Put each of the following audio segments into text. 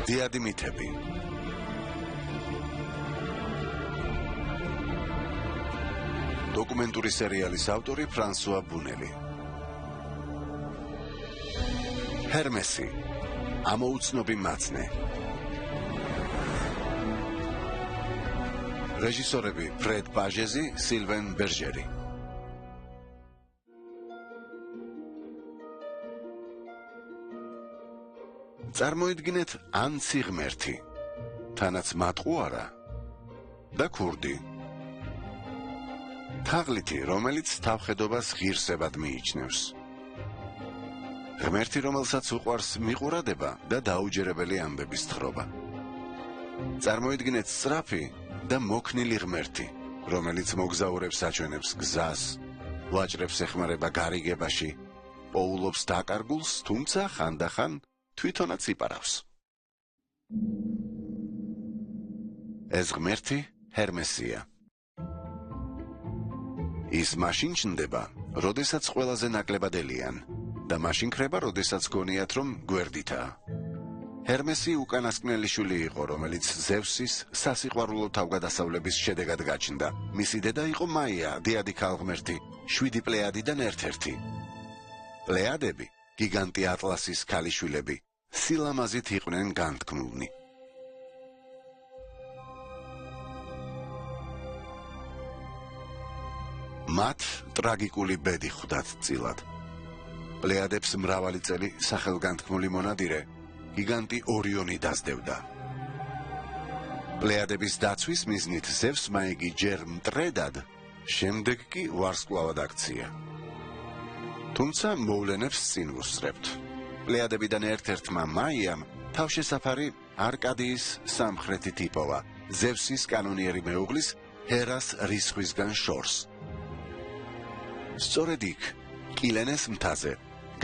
დიადი მითები. დოკუმენტური სერიალის ავტორი ფრანსუა ბუნელი. ჰერმესი, ამოუცნობი მაცნე. რეჟისორები ფრედ პაჟეზი, სილვენ ბერჟერი. წარმოიდგინეთ ანცი ღმერთი, თანაც მატყუარა და ქურდი. თაღლითი, რომელიც თავხედობას ღირსებად მიიჩნევს. ღმერთი, რომელსაც უყვარს მიყურადება და დაუჯერებელი ამბების თხრობა. წარმოიდგინეთ სწრაფი და მოქნილი ღმერთი, რომელიც მოგზაურებს აჩვენებს გზას, ვაჭრებს ეხმარება გარიგებაში, პოულობს დაკარგულს, თუმცა ხანდახან თვითონაც იპარავს. ეს ღმერთი ჰერმესია. ის მაშინ ჩნდება, როდესაც ყველაზე ნაკლებადელიან და მაშინ ქრება, როდესაც გონიათ, რომ გვერდითაა. ჰერმესი უკანასკნელი შვილი იყო, რომელიც ზევსის სასიყვარულო თავგადასავლების შედეგად გაჩნდა. მისი დედა იყო მაია, დიადი ქალღმერთი, 7 პლეადიდან ერთ-ერთი. პლეადები, გიგანტი ატლასის ქალიშვილები, სილამაზით იყვნენ განთქმულნი. მათ ტრაგიკული ბედი ხვდათ წილად. პლეადებს მრავალი წელი სახელგანთქმული მონადირე, გიგანტი ორიონი დასდევდა. პლეადების დაცვის მიზნით ზევსმა იგი ჯერ მტრედად, შემდეგ კი ვარსკვლავად აქცია. თუმცა მოვლენებს წინ ვუსწრებთ. პლეადებიდან ერთ-ერთმა მაიამ თავშესაფარი არკადიის სამხრეთით იპოვა, ზევსის კანონიერი მეუღლის ჰერას რისხვისგან შორს. სწორედ იქ, კილენეს მთაზე,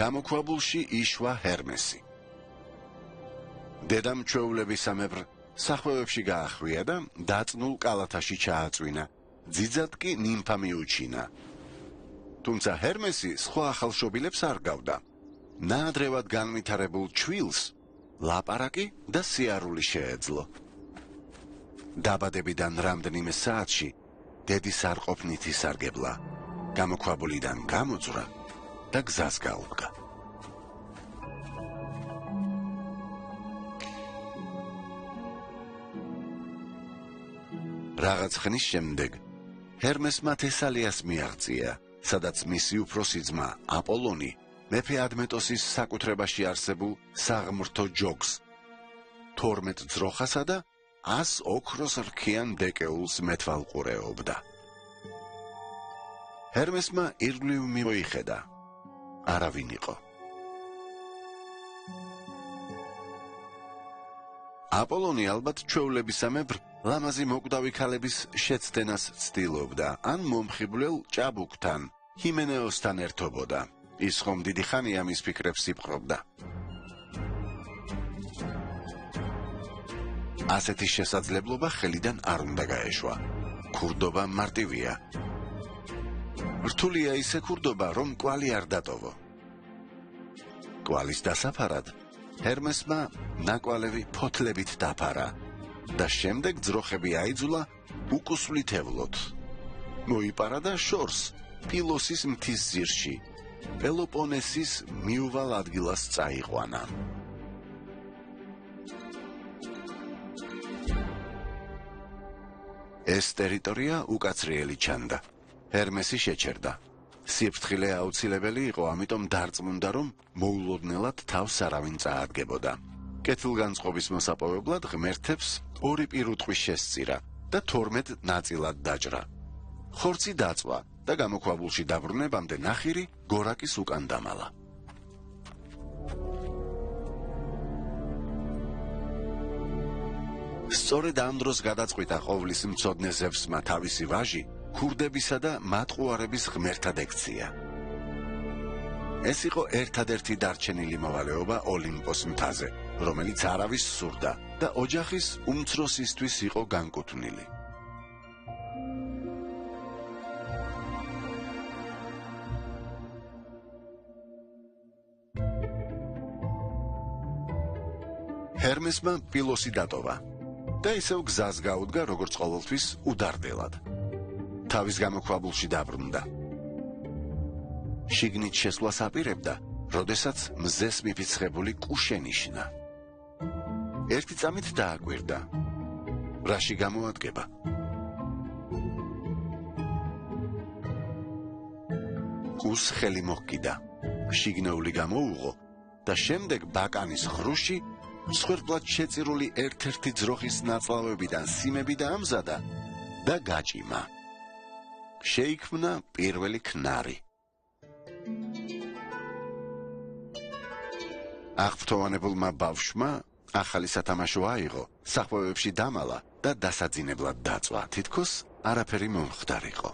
გამოქვაბულში იშვა ჰერმესი. დედამ ჩვეულებისამებრ სახვევებში გაახვია და დაწნულ კალათაში ჩააწვინა, ძიძად კი ნიმფა მიუჩინა. თუმცა ჰერმესი სხვა ახალშობილებს არ გავდა. ნაადრევად განვითარებულ ჩვილს ლაპარაკი და სიარული შეეძლო. დაბადებიდან რამდენიმე საათში დედის არყოფნით ისარგებლა, გამოქვაბულიდან გამოძვრა და გზას გაუდგა. რაღაც ხნის შემდეგ ჰერმესმა თესალიას მიაღწია, სადაც მისი უფროსი ძმა აპოლონი მეფე ადმეტოსის საკუთრებაში არსებულ საღმრთო ჯოგს, 12 ძროხასა და 100 ოქროს რქიან დეკეულს მეთვალყურეობდა. ჰერმესმა ირგვლივ მოიხედა, არავინ იყო. აპოლონი ალბათ ჩვეულებისამებრ ლამაზი მოკვდავი ქალების შეცდენას ცდილობდა, ან მომხიბვლელ ჭაბუკთან, ჰიმენეოსთან ერთობოდა. ის ხომ დიდი ხანია მის ფიქრებს იპყრობდა. ასეთი შესაძლებლობა ხელიდან არ უნდა გაეშვა. ქურდობა მარტივია. რთულია ისე ქურდობა, რომ კვალი არ დატოვო. კვალის დასაფარად ჰერმესმა ნაკვალევი ფოთლებით დაფარა და შემდეგ ძროხები აიძულა უკუსვლითევლოდ. მოიპარა და შორს პილოსის მთის ძირში, პელოპონესის მიუვალ ადგილას წაიყვანა. ეს ტერიტორია უკაცრიელი ჩანდა. ჰერმესი შეჩერდა. სიფრთხილე აუცილებელი იყო, ამიტომ დარწმუნდა, რომ მოულოდნელად თავს არავინ წაადგებოდა. კეთილგანწყობის მოსაპოვებლად ღმერთებს 2 პირუტყვი შესწირა და 12 ნაწილად დაჭრა. ხორცი დაწვა და გამოქვაბულში დაბრუნებამდე ნახირი გორაკის უკან დამალა. სწორედ ამ დროს გადაწყვიტა ყოვლის მცოდნე ზევსმა თავისი ვაჟი ქურდებისა და მატყუარების ღმერთად ექცია. ეს იყო ერთადერთი დარჩენილი მოვალეობა ოლიმპოს მთაზე, რომელიც არავის სურდა და ოჯახის უმცროსისთვის იყო განკუთვნილი. ჰერმესმა პილოსი დატოვა და ისევ გზას გაუდგა როგორც ყოველთვის უდარდელად. თავის გამოქვაბულში დაბრუნდა. შიგნით შესვლას აპირებდა, როდესაც მზეს მიფიცხებული კუშე ნიშნა. ერთი წამით დააკვირდა. რაში გამოადგება? კუს ხელი მოჰკიდა. შიგნეული გამოუღო და შემდეგ ბაკანის ხრუში მსხვერპლად შეწირული ერთ-ერთი ძროხის ნაწლავებიდან სიმები დაამზადა და გაჭიმა. შეიქმნა პირველი ქნარი. აღფრთოვანებულმა ბავშვმა ახალი სათამაშო აიღო, სახვევებში დამალა და დასაძინებლად დაწვა, თითქოს არაფერი მომხდარიყო.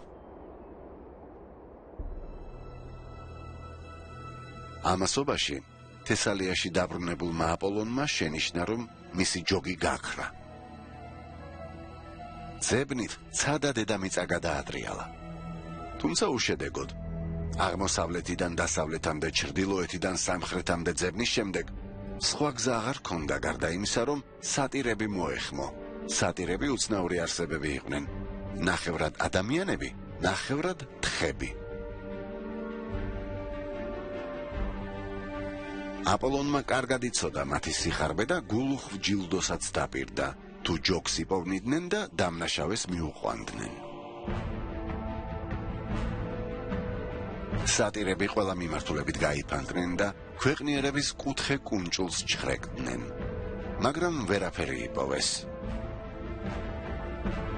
ამასობაში თესალიაში დაბრუნებულმა აპოლონმა შენიშნა, რომ მისი ჯოგი გაქრა. ძებნით ცადა დედამიწა გადაატრიალა. თუმცა უშედეგოდ. აღმოსავლეთიდან დასავლეთამდე, ჩრდილოეთიდან სამხრეთამდე ძებნის შემდეგ სხვა გზა აღარ ჰქონდა, გარდა იმისა, რომ სატირები მოეხმო. სატირები უცნაური არსებები იყვნენ, ნახევრად ადამიანები, ნახევრად თხები. აპოლონმა კარგად იცოდა მათი სიხარბე და გულუხ ჯილდოსაც დაპირდა, თუ ჯოგს იპოვნიდნენ და დამნაშავეს მიუყვანდნენ. სატირები ყველა მიმართულებით გაიფანტნენ და ქვეყნიერების კუთხე კუნჭულს ჩხრეკდნენ, მაგრამ ვერაფერი იპოვეს.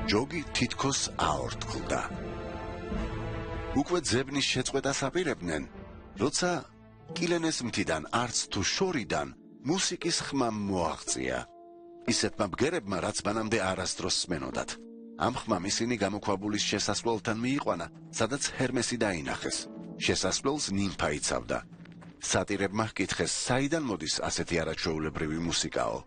ჯოგი თითქოს აორთქლდა. უკვე ძებნის შეწყვეტას აპირებდნენ, როცა კილენეს მთიდან არც თუ შორიდან მუსიკის ხმა მოაღწია. ისეთმა ბგერებმა, რაც მანამდე არასდროს სმენოდათ. ამ ხმამ ისინი გამოქვაბულის შესასვლელთან მიიყვანა, სადაც ჰერმესი დაინახეს. შესასვლელს ნიმფა იცავდა. სატირებმა ჰკითხეს, საიდან მოდის ასეთი არაჩვეულებრივი მუსიკაო.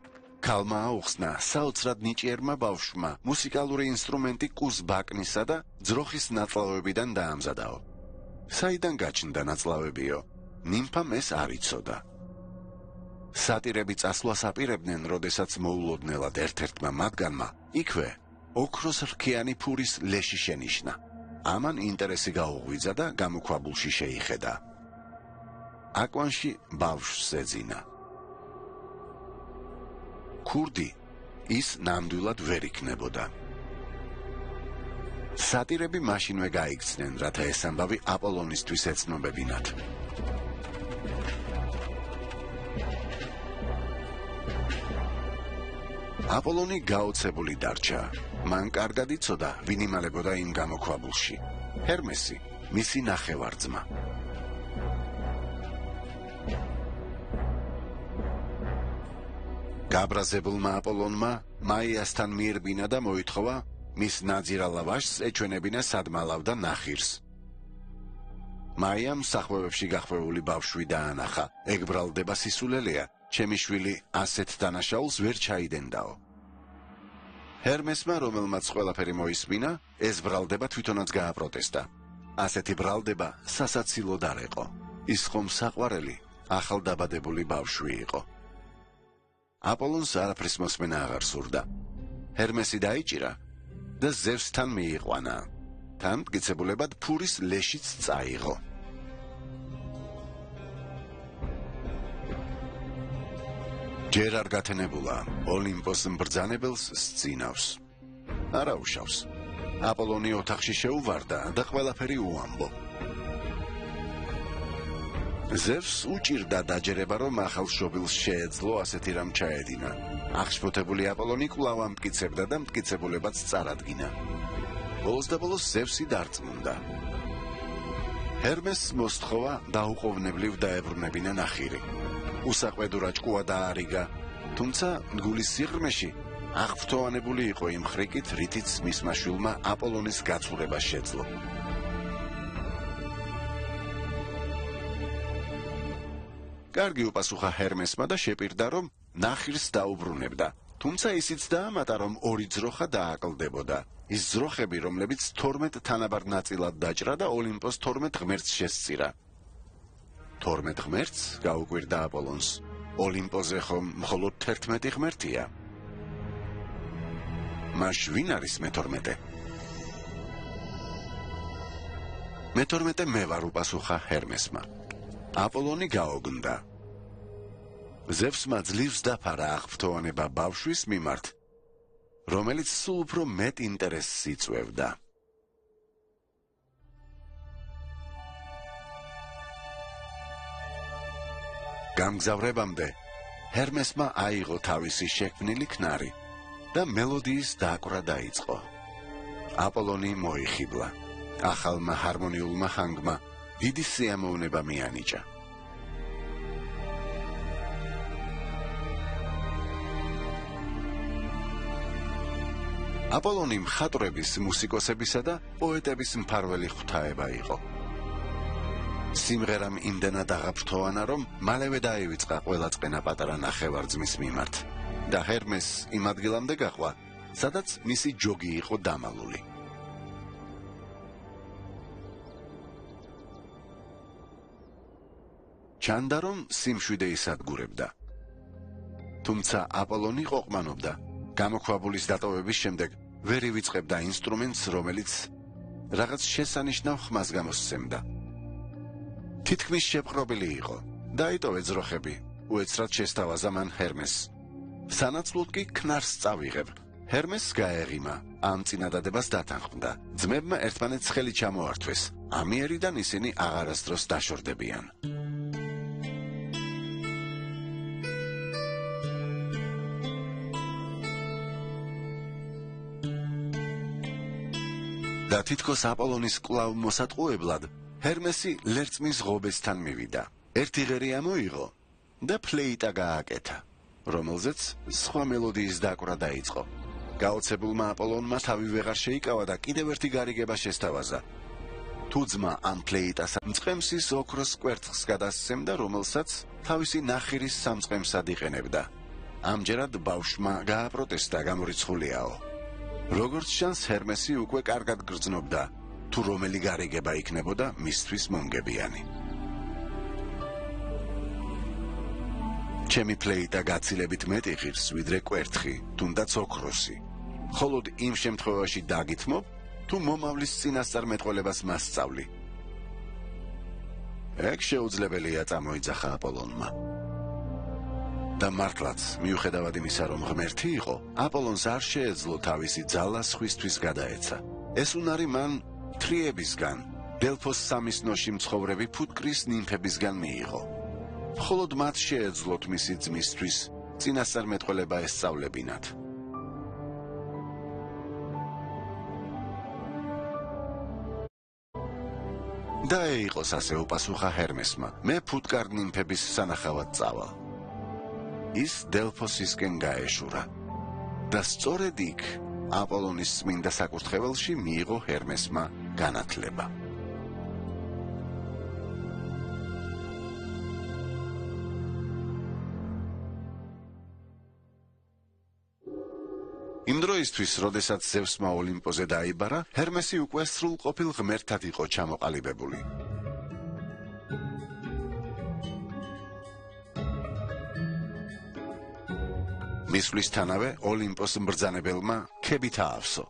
ქალმა აუხსნა საოცრად ნიჭიერმა ბავშვმა მუსიკალური ინსტრუმენტი კუს ბაკნისა და ძროხის ნაწლავებიდან დაამზადაო. საიდან გაჩნდა ნაწლავებიო? ნიმფამ ეს არ იცოდა. სატირები წასვლას აპირებდნენ, როდესაც მოულოდნელად ერთ-ერთმა მათგანმა იქვე ოქროს რქიანი ფურის ლეში შენიშნა. ამან ინტერესი გაუღვიძა და გამოქვაბულში შეიხედა. აკვანში ბავშვს ეძინა. ქურდი ის ნამდვილად ვერ იქნებოდა. სატირები მაშინვე გაიქცნენ, რათა ეს ამბავი აპოლონისთვის ეცნობებინათ. აპოლონი გაოცებული დარჩა. მან კარგად იცოდა, ვინ იმალებოდა იმ გამოქვაბულში. ჰერმესი, მისი ნახევარძმა. გაბრაზებულმა აპოლონმა მაიასთან მიირბინა და მოითხოვა მის ნაძირალა ვაჟს ეჩვენებინა სად მალავდა ნახირს. მაიამ სახვევებში გახვეული ბავშვი დაანახა. ეგ ბრალდება სისულელეა, ჩემი შვილი ასეთ დანაშაულს ვერ ჩაიდენდაო. ჰერმესმა, რომელმაც ყველაფერი მოისმინა, ეს ბრალდება თვითონაც გააპროტესტა. ასეთი ბრალდება სასაცილოდ არ იყო. ის ხომ საყვარელი, ახალდაბადებული ბავშვი იყო. აპოლონს არაფრის მოსმენა აღარ სურდა. ჰერმესი დაიჭირა და ზევსთან მიიყვანა. თან მტკიცებულებად ფურის ლეშიც წაიღო. ჯერ არ გათენებულა, ოლიმპოს მბრძანებელს სძინავს. არა უშავს. აპოლონი ოთახში შეუვარდა და ყველაფერი უამბო. ზევსს უჭირდა დაჯერება, რომ ახალ შობილს შეეძლო ასეთი რამ ჩაედინა. აღშფოთებული აპოლონი კვლავ ამტკიცებდა და მტკიცებულებაც წარადგინა. ბოლოს და ბოლოს ზევსი დარწმუნდა. ჰერმესს მოსთხოვა დაუყოვნებლივ დაებრუნებინა ნახირი. უსაყვედურა ჭკუა დაარიგა, თუმცა მგულის სიღრმეში აღფრთოვანებული იყო იმ ხრიკით, რითიც მისმა შვილმა აპოლონის გაცურება შეძლო. კარგი უპასუხა ჰერმესმა და შეპირდა, რომ ნახირს დაუბრუნებდა. თუმცა ისიც დაამატა, რომ ორი ძროხა დააკლდებოდა. ის ძროხები, რომლებიც 12 თანაბარ ნაწილად დაჭრა და ოლიმპოს 12 ღმერთს შესწირა. 12 ღმერთს? გაუკვირდა აპოლონს. ოლიმპოზე ხომ მხოლოდ 11 ღმერთია? მას ვინ არის მე-12? მე-12 მე ვარ, უპასუხა ჰერმესმა. აპოლონი გაოგნდა. ზევსმა ძლივს დაფარა აღფრთოვანება ბავშვის მიმართ, რომელიც სულ უფრო მეტ ინტერესს იწვევდა. გამგზავრებამდე ჰერმესმა აიღო თავისი შექმნილი ქნარი და მელოდიის დაკვრა დაიწყო. აპოლონი მოიხიბლა. ახალმა ჰარმონიულმა ხანგმა დიდი სიამოვნება მიანიჭა. აპოლონი მხატვრების, მუსიკოსებისა და პოეტების მფარველი ღვთაება იყო. სიმღერამ იმდენად აღაფრთოვანა, რომ მალევე დაივიწყა ყველაწყენა პატარა ნახევარძმის მიმართ და ჰერმეს იმ ადგილამდე გაყვა, სადაც მისი ჯოგი იყო დამალული. ჩანდა, რომ სიმშვიდე ისადგურებდა. თუმცა აპოლონი ყოყმანობდა. გამოქვაბულის დატოვების შემდეგ ვერ ივიწყებდა ინსტრუმენტს, რომელიც რაღაც შესანიშნავ ხმას გამოსცემდა. თითქმის შეპყრობილი იყო. დაიტოვე ძროხები, უეცრად შესთავაზა მან ჰერმესს. სანაცვლოდ კი ქნარს წავიღებ. ჰერმესს გაეღიმა, ამ წინადადებას დათანხმდა. ძმებმა ერთმანეთს ხელი ჩამოართვეს. ამიერიდან ისინი აღარასდროს დაშორდებიან. და თითქოს აპოლონის კვლავ მოსატყუებლად ჰერმესი ლერწმის ღობესთან მივიდა. ერთი ღერი ამოიღო და ფლეიტა გააკეთა, რომელზეც სხვა მელოდიის დაკვრა დაიწყო. გაოცებულმა აპოლონმა თავი ვეღარ შეიკავა და კიდევ ერთი გარიგება შესთავაზა. თუ ძმა ამ ფლეიტას მწყემსის ოქროს კვერცხს გადასცემდა, რომელსაც თავისი ნახირის სამწყემსად იყენებდა. ამჯერად ბავშვმა გააპროტესტა გამორიცხულიაო. როგორც ჩანს, ჰერმესი უკვე კარგად გრძნობდა, თუ რომელი გარიგება იქნებოდა მისთვის მომგებიანი. ჩემი ფლეიტა გაცილებით მეტი ღირს, ვიდრე კვერთხი, თუნდაც ოქროსი. მხოლოდ იმ შემთხვევაში დაგითმობ, თუ მომავლის წინასწარმეტყველებას მასწავლი. ეგ შეუძლებელია, წამოიძახა აპოლონმა. და მართლაც, მიუხედავად იმისა, რომ ღმერთი იყო, აპოლონს არ შეეძლო თავისი ძალა სხვისთვის გადაეცა. ეს უნარი მან თრიებისგან, დელფოს სამისნოში მცხოვრები ფუტკრის ნიმფებისგან მიიღო. მხოლოდ მათ შეეძლოთ მისი ძმისთვის წინასწარმეტყველება ესწავლებინათ. და ეიყოს ასე, უპასუხა ჰერმესმა. მე ფუტკარ ნიმფების სანახავად წავალ. ის დელფოსისკენ გაეშურა და სწორედ იქ აპოლონის წმინდა საკურთხეველში მიიღო ჰერმესმა განათლება. იმ დროისთვის, როდესაც ზევსმა ოლიმპოზე დაიბარა, ჰერმესი უკვე სრულყოფილ ღმერთად იყო ჩამოყალიბებული. მისვლისთანავე ოლიმპოს მბრძანებელმა ქებით აავსო.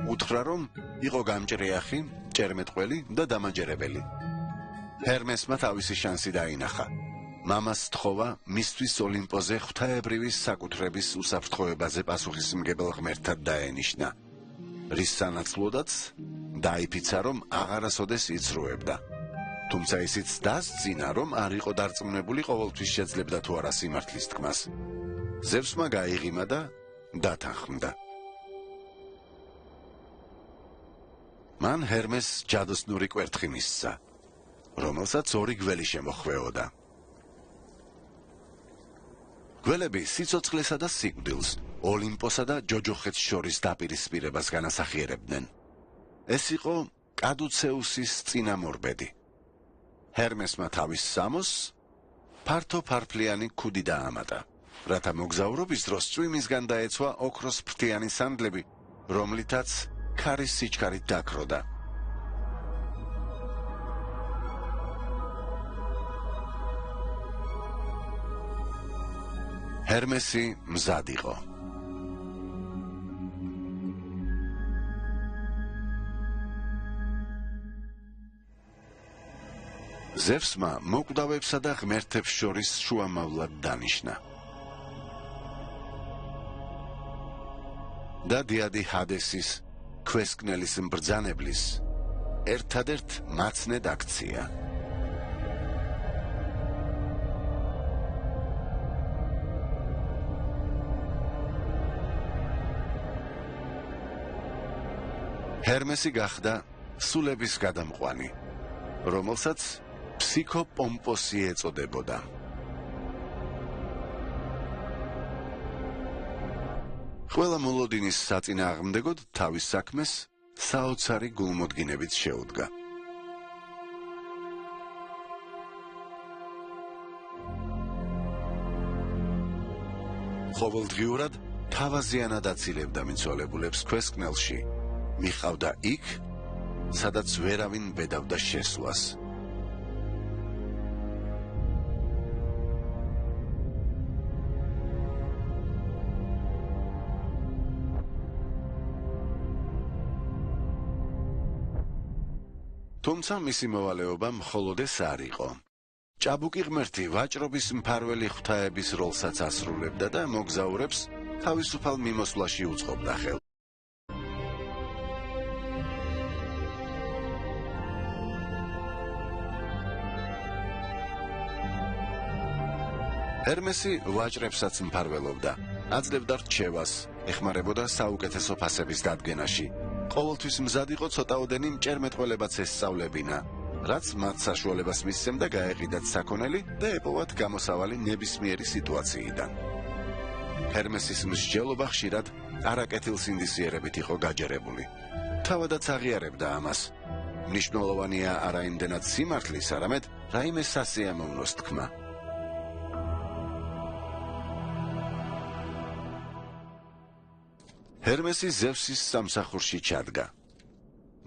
უთხრა, რომ იყო გამჭრიახი, ჭერმეტყველი და დამაჯერებელი. ჰერმესმა თავისი შანსი დაინახა. მამას თხოვა მისთვის ოლიმპოზე ღვთაებრივი საკუთრების უსაფრთხოებაზე პასუხისმგებელ ღმერთად დაენიშნა, რის სანაცვლოდაც დაიფიცა, რომ აღარასოდეს იცრუებდა. თუმცა ისიც დასძინა, რომ არ იყო დარწმუნებული ყოველთვის შეძლებდა თუ არა სიმართლის თქმას. ზევსმა გაიღიმა და დათანხმდა. მან ჰერმეს ჯადოსნური კვერთხი მისცა, რომელსაც ორი გველი შემოხვეოდა. გველები სიცოცხლესა და სიკვდილს, ოლიმპოსა და ჯოჯოხეთს შორის დაპირისპირებას განასახიერებდნენ. ეს იყო კადუცეუსის წინამორბედი. ჰერმესმა თავის სამოს ფართო ფარფლიანი ქუდი დაამატა, რათა მოგზაურობის დროს წვიმისგან დაეცვა ოქროს ფრთიანი სანდლები, რომლითაც ქარის სიჩქარით დაქროდა. ჰერმესი მზად იყო. ზევსმა მოკვდავებსა და ღმერთებს შორის შუამავლად დანიშნა. და დიადი ჰადესის, ქვესკნელის მბრძანებლის, ერთადერთ მაცნედ აქცია. ჰერმესი გახდა სულების გადამყვანი, რომელსაც ფსიქოპომპოსი ეწოდებოდა. ყველა მოლოდინის საწინააღმდეგოდ თავის საქმეს საოცარი გულმოდგინებით შეუდგა. ყოველდღიურად თავაზიანად აცილებდა მიცვალებულებს ქვესკნელში, მიყავდა იქ, სადაც ვერავინ ბედავდა შესვლას. თუმცა მისი მოვალეობა მხოლოდ ეს არ იყო. ჭაბუკი ღმერთი ვაჭრობის მფარველი ღვთაების როლსაც ასრულებდა და მოგზაურებს თავისუფალ მიმოსვლაში უწყობდა ხელს. ჰერმესი ვაჭრებსაც მფარველობდა, აძლევდა რჩევას, ეხმარებოდა საუკეთესო ფასების დადგენაში. ყოველთვის მზად იყო ცოტაოდენი მჭერმეტყველებაც ესწავლებინა, რაც მათ საშუალებას მისცემდა გაეყიდათ საქონელი და ეპოვათ გამოსავალი ნებისმიერი სიტუაციიდან. ჰერმესის მსჯელობა ხშირად არაკეთილ სინდისიერებით იყო გაჯერებული. თავადაც აღიარებდა ამას. მნიშვნელოვანია არა იმდენად სიმართლის, არამედ რაიმე სასიამოვნოს თქმა. ჰერმესი ზევსის სამსახურში ჩადგა.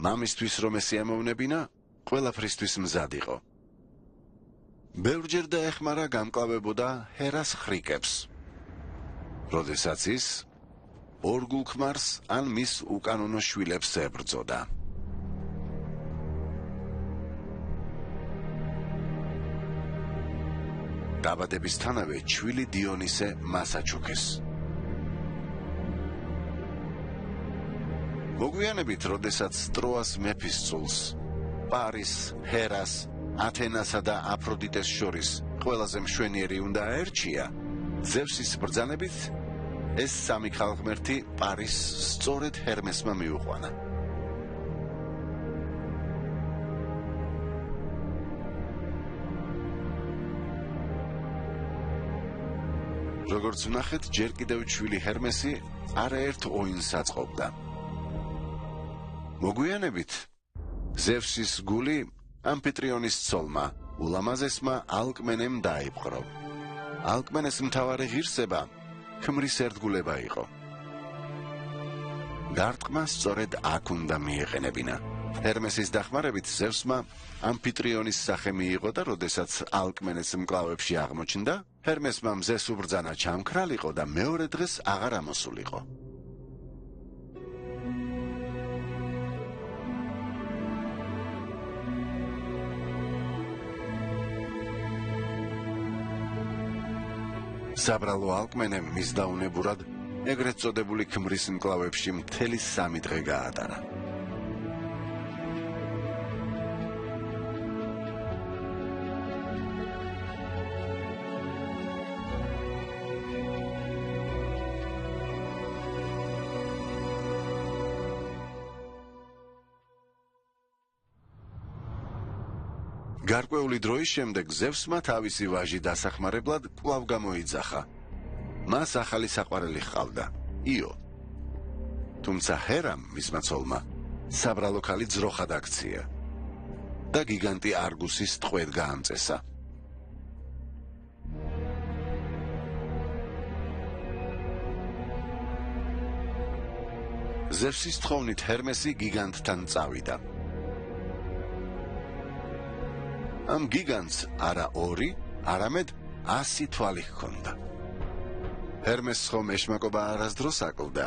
მამისთვის რომ ესიამოვნებინა, ყველაფრისთვის მზად იყო. ბევრჯერ დაეხმარა გამკლავებოდა ჰერას ხრიკებს. როდესაც ის ორგულქმარს ან მის უკანონო შვილებს ებრძოდა. დაბადებისთანავე ჩვილი დიონისე მას აჩუქეს. მოგვიანებით, როდესაც ტროას მეფის წულს, პარის, ჰერას, ათენასა და აფროდიტეს შორის ყველაზე მშვენიერი უნდა აერჩია, ზევსის ბრძანებით ეს სამი ქალღმერთი პარის სწორედ ჰერმესმა მიუყვანა. როგორც ვნახეთ, ჯერ კიდევ ჩვილი ჰერმესი არაერთ ოინს აწყობდა. მოგვიანებით, ზევსის გული ამფიტრიონის ცოლმა, ულამაზესმა ალკმენემ დაიპყრო. ალკმენეს მთავარი ღირსება ქმრის ერთგულება იყო. დარტყმა სწორედ აქ უნდა მიეყენებინა. ჰერმესის დახმარებით ზევსმა ამფიტრიონის სახე მიიღო და როდესაც ალკმენეს მკლავებში აღმოჩნდა, ჰერმესმა მზეს უბრძანა ჩამქრალიყო და მეორე დღეს აღარ ამოსულიყო. საბრალო ალკმენემ მის დაუნებურად ეგრეთ წოდებული ქმრის მკლავებში მთელი 3 დღე გაატარა. გარკვეული დროის შემდეგ ზევსმა თავისი ვაჟი დასახმარებლად კვლავ გამოიძახა. მას ახალი საყვარელი ჰყავდა, იო. თუმცა ჰერამ, მისმა ცოლმა, საბრალო ქალი ძროხად აქცია და გიგანტი არგუსის ტყვედ გაამწესა. ზევსის თხოვნით ჰერმესი გიგანტთან წავიდა. ამ გიგანტს არა 2, არამედ 100 თვალი ჰქონდა. ჰერმესს ხომ ეშმაკობა არასდროს აკლდა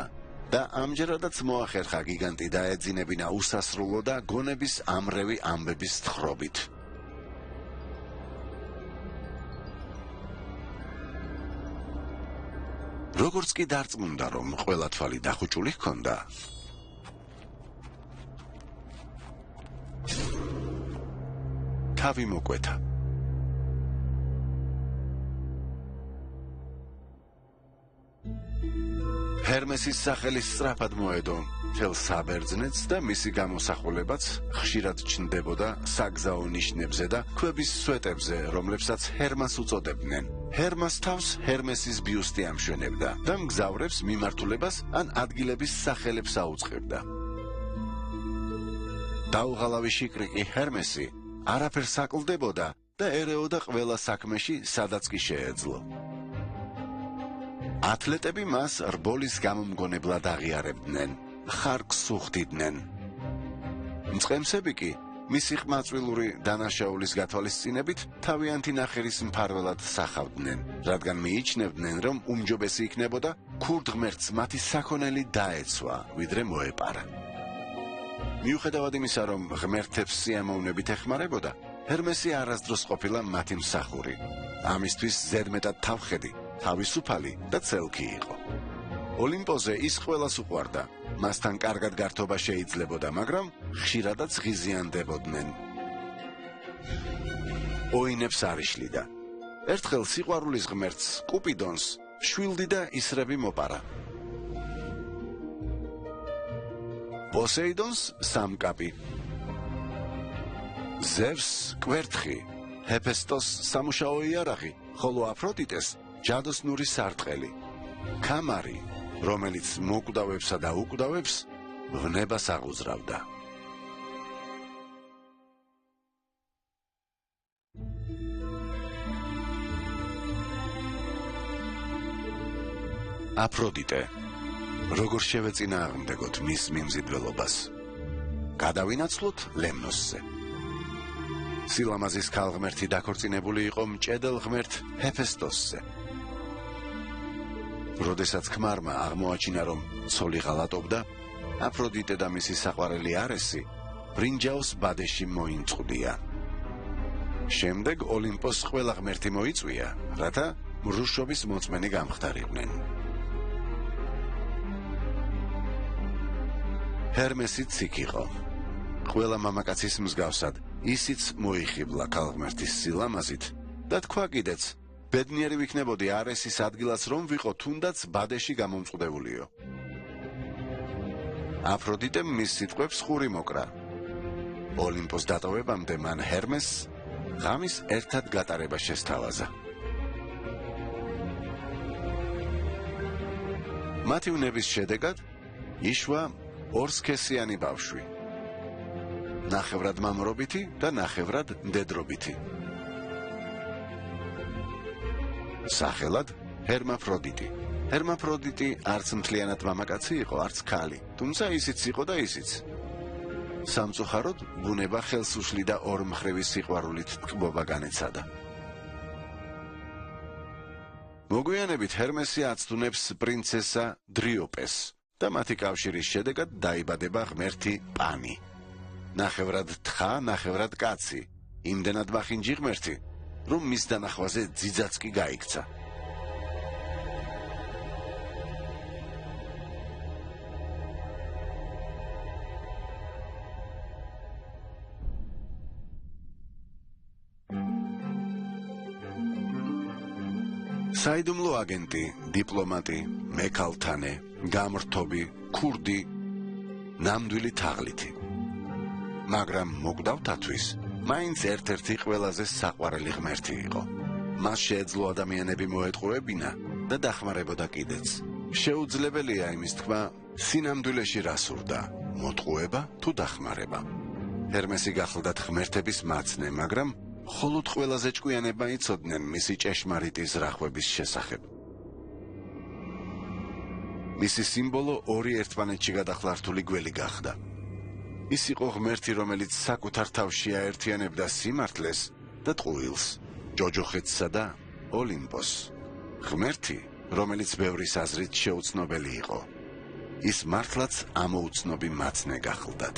და ამჯერადაც მოახერხა გიგანტი დაეძინებინა უსასრულო და გონების ამრევი ამბების თხრობით. როგორც კი დარწმუნდა, რომ ყველა თვალი დახუჭული ჰქონდა, თავი მოკვეთა. ჰერმესის სახელი სწრაფად მოედო მთელ საბერძნეთს და მისი გამოსახულებაც ხშირად ჩნდებოდა საგზაო ნიშნებზე და ქვების სვეტებზე, რომლებსაც ჰერმას უწოდებდნენ. ჰერმას თავს ჰერმესის ბიუსტი ამშვენებდა და მგზავრებს მიმართულებას ან ადგილების სახელებს აუწყებდა. დაუღალავი შიკრიკი ჰერმესი არაფერს აკლდებოდა და ერეოდა ყველა საქმეში, სადაც კი შეეძლო. ათლეტები მას რბოლის გამომგონებლად აღიარებდნენ, ხარკს უხდიდნენ. მწყემსები კი მისი ყმაწვილური დანაშაულის გათვალისწინებით თავიანთი ნახერის მფარველად სახავდნენ, რადგან მიიჩნევდნენ, რომ უმჯობესი იქნებოდა ქურდ ღმერთს მათი საქონელი დაეცვა, ვიდრე მოეპარა. მიუხედავად იმისა, რომ ღმერთებს სიამოვნებით ეხმარებოდა, ჰერმესი არასდროს ყოფილა მათი მსახური. ამისთვის ზედმეტად თავხედი, თავისუფალი და ცელქი იყო. ოლიმპოზე ის ყველას უყვარდა, მასთან კარგად გართობა შეიძლებოდა, მაგრამ ხშირადაც ღიზიანდებოდნენ. ოინებს არ იშლიდა. ერთხელ სიყვარულის ღმერთს, კუპიდონს, შვილდი და ისრები მოპარა. პოსეიდონს სამკაპი, ზევსს კვერთხი, ჰეფესტოს სამუშაო იარაღი, ხოლო აფროდიტეს ჯადოსნური სარტყელი, ქამარი, რომელიც მოკვდავებსა და უკვდავებს ვნებას აღუზრავდა. აფროდიტე, როგორ შევეწინააღმდეგოთ მის მიმზიდველობას? გადავინაცვლოთ ლემნოსზე. სილამაზის ქალღმერთი დაქორწინებული იყო მჭედელ ღმერთ ჰეფესტოსზე. როდესაც ქმარმა აღმოაჩინა, რომ ცოლი ღალატობდა, აფროდიტე და მისი საყვარელი არესი ბრინჯაოს ბადეში მოინწყვდია. შემდეგ ოლიმპოს ყველა ღმერთი მოიწვია, რათა მრუშობის მოწმენი გამხდარიყვნენ. ჰერმესიც იქ იყო. ყველა მამაკაცის მსგავსად ისიც მოიხიბლა ქალღმერთის სილამაზით და თქვა კიდეც, ბედნიერი ვიქნებოდი არესის ადგილას, რომ ვიყო თუნდაც ბადეში გამომწყდებულიო. აფროდიტემ მის სიტყვებს ხური მოკრა. ოლიმპოს დატოვებამდე მან ჰერმესს ღამის ერთად გატარება შესთავაზა. მათი უნების შედეგად იშვა ორსქესიანი ბავშვი, ნახევრად მამრობითი და ნახევრად მდედრობითი. სახელად ჰერმაფროდიტი. ჰერმაფროდიტი არც მთლიანად მამაკაცი იყო, არც ქალი, თუმცა ისიც იყო და ისიც. სამწუხაროდ ბუნება ხელს უშლიდა ორმხრივი სიყვარულით ტკბობა განეცადა. მოგვიანებით ჰერმესი აცდუნებს პრინცესა დრიოპეს და მათი კავშირის შედეგად დაიბადება ღმერთი პანი. ნახევრად თხა, ნახევრად კაცი, იმდენად მახინჯი ღმერთი, რომ მის დანახვაზე ძიძაც კი გაიქცა. საიდუმლო აგენტი, დიპლომატი, მექალთანე, გამრთობი, ქურდი, ნამდვილი თაღლითი. მაგრამ მოკვდავთათვის მაინც ერთ-ერთი ყველაზე საყვარელი ღმერთი იყო. მას შეეძლო ადამიანები მოეტყუებინა და დახმარებოდა კიდეც. შეუძლებელია იმის თქმა, სინამდვილეში რა სურდა, მოტყუება თუ დახმარება. ჰერმესი გახლდათ ღმერთების მაცნე, მაგრამ მხოლოდ ყველაზე ჭკვიანებმა იცოდნენ მისი ჭეშმარიტი ზრახვების შესახებ. მისი სიმბოლო ორი ერთმანეთში გადახლართული გველი გახდა. ის იყო ღმერთი, რომელიც საკუთარ თავში აერთიანებდა სიმართლეს და ტყუილს, ჯოჯოხეთსა და ოლიმპოს. ღმერთი, რომელიც ბევრის აზრით შეუცნობელი იყო. ის მართლაც ამოუცნობი მაცნე გახლდათ.